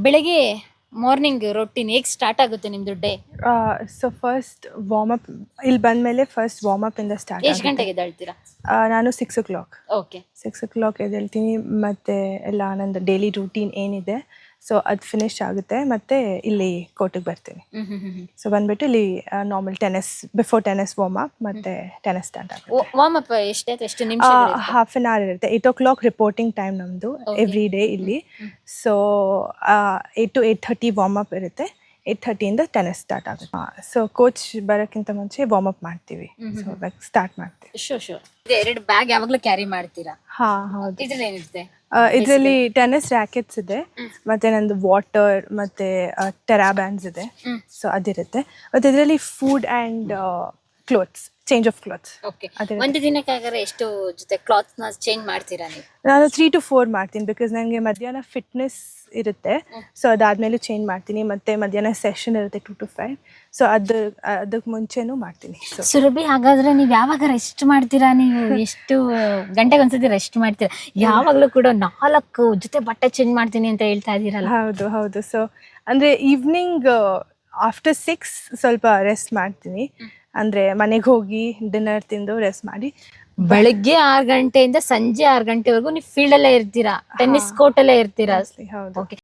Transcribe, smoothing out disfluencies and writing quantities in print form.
ಬೆಳಗ್ಗೆ morning routine ಹೇಗೆ start ಆಗುತ್ತೆ ನಿಮ್ದು ಡೇ? ಸೊ ಫಸ್ಟ್ ವಾರ್ಮಪ್ ಇಲ್ಲಿ ಬಂದಮೇಲೆ ಫಸ್ಟ್ ವಾರ್ಮಪ್ ಇಂದ ಸ್ಟಾರ್ಟ್ ಎಷ್ಟು ಆಗುತ್ತೆ. ಗಂಟೆಗೆ ಎದ್ದೇಳ್ತೀರಾ? ನಾನು 6 o'clock ಓಕೆ. 6 o'clock ಎದ್ದೇಳ್ತೀನಿ. ಮತ್ತು ಎಲ್ಲ ನಂದು ಡೈಲಿ ರೂಟೀನ್ ಏನಿದೆ ಸೊ ಅದು ಫಿನಿಶ್ ಆಗುತ್ತೆ. ಮತ್ತು ಇಲ್ಲಿ ಕೋರ್ಟಿಗೆ ಬರ್ತೀನಿ. ಸೊ ಬಂದುಬಿಟ್ಟು ಇಲ್ಲಿ ನಾರ್ಮಲ್ ಬಿಫೋರ್ ಟೆನ್ನಿಸ್ ವಾರ್ಮಪ್ ಮತ್ತು ಟೆನ್ನಿಸ್ ಸ್ಟಾರ್ಟ್ ಆಗುತ್ತೆ. ವಾರ್ಮ್ ಅಪ್ ಎಷ್ಟು ನಿಮಿಷ? ಹಾಫ್ ಆನ್ ಅವರ್ ಇರುತ್ತೆ. 8 o'clock ರಿಪೋರ್ಟಿಂಗ್ ಟೈಮ್ ನಮ್ಮದು ಎವ್ರಿ ಡೇ ಇಲ್ಲಿ. ಸೊ 8 to 8:30 ವಾರ್ಮಪ್ ಇರುತ್ತೆ. 8:30 ಟೆನ್ನಿಸ್ ಸ್ಟಾರ್ಟ್ ಆಗುತ್ತೆ. ಸೊ ಕೋಚ್ ಬರೋಕ್ಕಿಂತ ಮುಂಚೆ ವಾರ್ಮಪ್ ಮಾಡ್ತೀವಿ. ಸೊ ಸ್ಟಾರ್ಟ್ ಮಾಡ್ತೀವಿ. ಶೋರ್. ಎರಡು ಬ್ಯಾಗ್ ಯಾವಾಗಲೂ ಕ್ಯಾರಿ ಮಾಡ್ತೀರಾ? ಹೌದು. ಇದ್ರಲ್ಲಿ ಏನಿರುತ್ತೆ? ಇದರಲ್ಲಿ ಟೆನ್ನಿಸ್ ರ್ಯಾಕೆಟ್ಸ್ ಇದೆ, ಮತ್ತೆ ನಂದು ವಾಟರ್ ಮತ್ತೆ ಟೆರಾ ಬ್ಯಾಂಡ್ಸ್ ಇದೆ. ಸೊ ಅದಿರುತ್ತೆ. ಮತ್ತೆ ಇದರಲ್ಲಿ food and clothes, change of clothes. Okay. ಒಂದು ದಿನಕ್ಕಾಗರೆ ಎಷ್ಟು ಜೊತೆ ಕ್ಲಾತ್ಸ್ ನ ಚೇಂಜ್ ಮಾಡ್ತೀರಾ ನೀವು? ನಾನು 3 to 4 ಮಾಡ್ತೀನಿ, ಬಿಕಾಸ್ ನನಗೆ ಮಧ್ಯಾಹ್ನ ಫಿಟ್ನೆಸ್ ಇರುತ್ತೆ. ಸೊ ಅದಾದ್ಮೇಲೆ ಚೇಂಜ್ ಮಾಡ್ತೀನಿ. ಮತ್ತೆ ಮಧ್ಯಾಹ್ನ ಸೆಷನ್ ಇರುತ್ತೆ 2 to 5. ಸೊ ಅದಕ್ಕೆ ಮುಂಚೆನೂ ಮಾಡ್ತೀನಿ. ಸೊ ಸುರಭಿ, ಹಾಗಾದ್ರೆ ನೀವು ಯಾವಾಗ ರೆಸ್ಟ್ ಮಾಡ್ತೀರಾ? ನೀವು ಎಷ್ಟು ಗಂಟೆಗೆ ಒಂದ್ಸತಿ ರೆಸ್ಟ್ ಮಾಡ್ತೀರಾ? ಯಾವಾಗಲೂ ಕೂಡ 4 ಜೊತೆ ಬಟ್ಟೆ ಚೇಂಜ್ ಮಾಡ್ತೀನಿ ಅಂತ ಹೇಳ್ತಾ ಇದ್ದೀರಲ್ಲ? ಹೌದು. ಸೊ ಅಂದರೆ ಈವ್ನಿಂಗ್ ಆಫ್ಟರ್ 6 ಸ್ವಲ್ಪ ರೆಸ್ಟ್ ಮಾಡ್ತೀನಿ. ಅಂದರೆ ಮನೆಗೆ ಹೋಗಿ ಡಿನ್ನರ್ ತಿಂದು ರೆಸ್ಟ್ ಮಾಡಿ ಬೆಳಗ್ಗೆ 6 ಗಂಟೆಯಿಂದ ಸಂಜೆ 6 ಗಂಟೆವರೆಗೂ ನೀವು ಫೀಲ್ಡ್ ಅಲ್ಲೇ ಇರ್ತೀರಾ, ಟೆನ್ನಿಸ್ ಕೋರ್ಟ್ ಅಲ್ಲೇ ಇರ್ತೀರಾ? ಹೌದು. ಓಕೆ.